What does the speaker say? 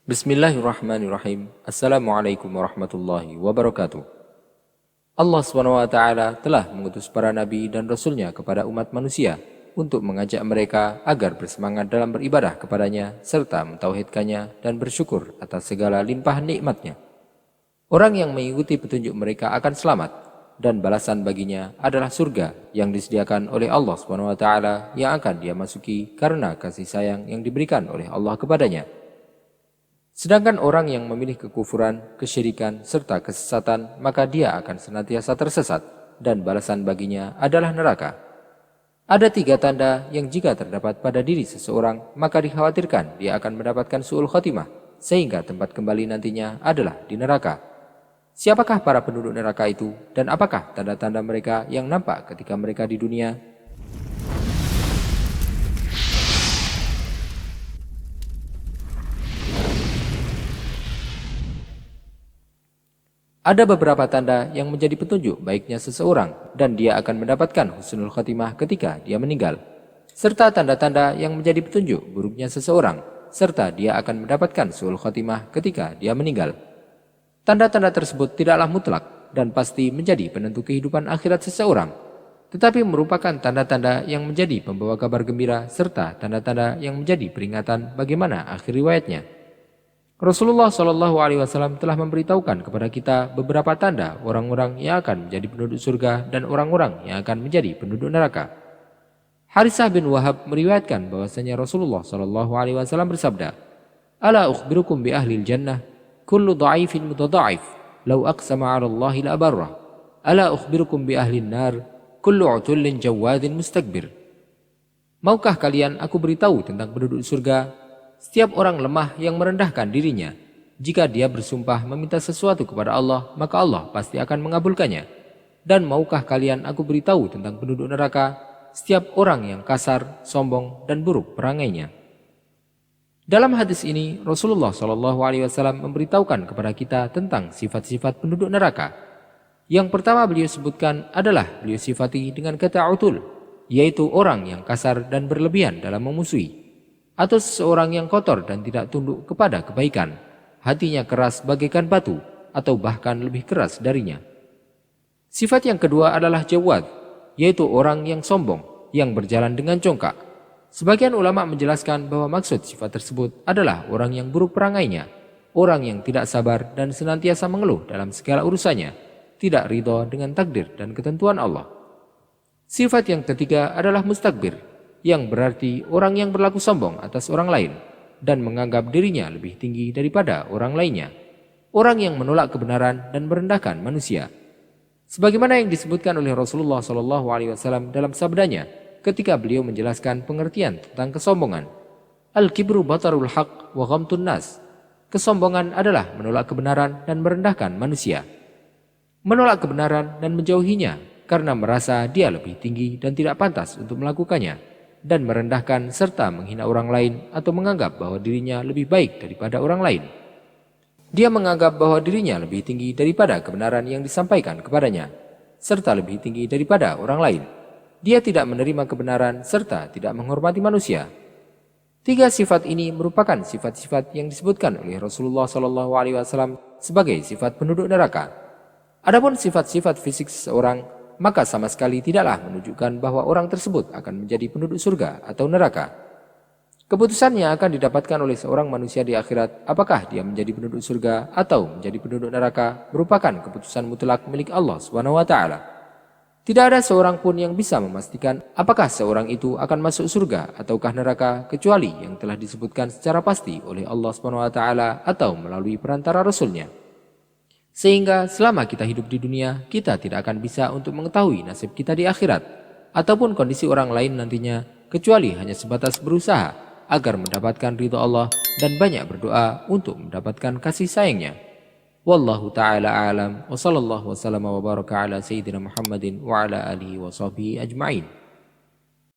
Bismillahirrahmanirrahim. Assalamualaikum warahmatullahi wabarakatuh. Allah SWT telah mengutus para nabi dan rasulnya kepada umat manusia untuk mengajak mereka agar bersemangat dalam beribadah kepadanya serta mentauhidkannya dan bersyukur atas segala limpahan nikmatnya. Orang yang mengikuti petunjuk mereka akan selamat dan balasan baginya adalah surga yang disediakan oleh Allah SWT yang akan dia masuki karena kasih sayang yang diberikan oleh Allah kepadanya. Sedangkan orang yang memilih kekufuran, kesyirikan, serta kesesatan, maka dia akan senantiasa tersesat dan balasan baginya adalah neraka. Ada 3 tanda yang jika terdapat pada diri seseorang, maka dikhawatirkan dia akan mendapatkan su'ul khotimah, sehingga tempat kembali nantinya adalah di neraka. Siapakah para penduduk neraka itu, dan apakah tanda-tanda mereka yang nampak ketika mereka di dunia? Ada beberapa tanda yang menjadi petunjuk baiknya seseorang dan dia akan mendapatkan husnul khotimah ketika dia meninggal. Serta tanda-tanda yang menjadi petunjuk buruknya seseorang serta dia akan mendapatkan su'ul khotimah ketika dia meninggal. Tanda-tanda tersebut tidaklah mutlak dan pasti menjadi penentu kehidupan akhirat seseorang, tetapi merupakan tanda-tanda yang menjadi pembawa kabar gembira serta tanda-tanda yang menjadi peringatan bagaimana akhir riwayatnya. Rasulullah SAW telah memberitahukan kepada kita beberapa tanda orang-orang yang akan menjadi penduduk surga dan orang-orang yang akan menjadi penduduk neraka. Harisah bin Wahab meriwayatkan bahwasanya Rasulullah SAW bersabda, "Ala ukhbirukum bi ahlil jannah, kullu dha'ifin mutadha'if, law aqsama 'ala Allahi la abarrah. Ala ukhbirukum bi ahlin nar, kullu 'utullin jawadin mustakbir." Maukah kalian aku beritahu tentang penduduk surga? Setiap orang lemah yang merendahkan dirinya, jika dia bersumpah meminta sesuatu kepada Allah, maka Allah pasti akan mengabulkannya. Dan maukah kalian aku beritahu tentang penduduk neraka? Setiap orang yang kasar, sombong, dan buruk perangainya. Dalam hadis ini, Rasulullah SAW memberitahukan kepada kita tentang sifat-sifat penduduk neraka. Yang pertama beliau sebutkan adalah beliau sifati dengan kata utul, yaitu orang yang kasar dan berlebihan dalam memusuhi, atau seseorang yang kotor dan tidak tunduk kepada kebaikan, hatinya keras bagaikan batu, atau bahkan lebih keras darinya. Sifat yang kedua adalah jawad, yaitu orang yang sombong, yang berjalan dengan congkak. Sebagian ulama menjelaskan bahwa maksud sifat tersebut adalah orang yang buruk perangainya, orang yang tidak sabar dan senantiasa mengeluh dalam segala urusannya, tidak ridho dengan takdir dan ketentuan Allah. Sifat yang ketiga adalah mustakbir, yang berarti orang yang berlaku sombong atas orang lain dan menganggap dirinya lebih tinggi daripada orang lainnya, orang yang menolak kebenaran dan merendahkan manusia. Sebagaimana yang disebutkan oleh Rasulullah SAW dalam sabdanya ketika beliau menjelaskan pengertian tentang kesombongan. Al-kibru batarul haq wa ghamtun nas. Kesombongan adalah menolak kebenaran dan merendahkan manusia. Menolak kebenaran dan menjauhinya karena merasa dia lebih tinggi dan tidak pantas untuk melakukannya, dan merendahkan serta menghina orang lain atau menganggap bahwa dirinya lebih baik daripada orang lain. Dia menganggap bahwa dirinya lebih tinggi daripada kebenaran yang disampaikan kepadanya, serta lebih tinggi daripada orang lain. Dia tidak menerima kebenaran serta tidak menghormati manusia. 3 sifat ini merupakan sifat-sifat yang disebutkan oleh Rasulullah SAW sebagai sifat penduduk neraka. Adapun sifat-sifat fisik seseorang, maka sama sekali tidaklah menunjukkan bahwa orang tersebut akan menjadi penduduk surga atau neraka. Keputusannya akan didapatkan oleh seorang manusia di akhirat, apakah dia menjadi penduduk surga atau menjadi penduduk neraka merupakan keputusan mutlak milik Allah SWT. Tidak ada seorang pun yang bisa memastikan apakah seorang itu akan masuk surga ataukah neraka kecuali yang telah disebutkan secara pasti oleh Allah SWT atau melalui perantara Rasulnya. Sehingga selama kita hidup di dunia, kita tidak akan bisa untuk mengetahui nasib kita di akhirat ataupun kondisi orang lain nantinya, kecuali hanya sebatas berusaha agar mendapatkan ridha Allah dan banyak berdoa untuk mendapatkan kasih sayangnya. Wallahu ta'ala a'lam wa sallallahu wa sallama wa baraka ala sayyidina Muhammadin wa ala alihi wa sahbihi ajma'in.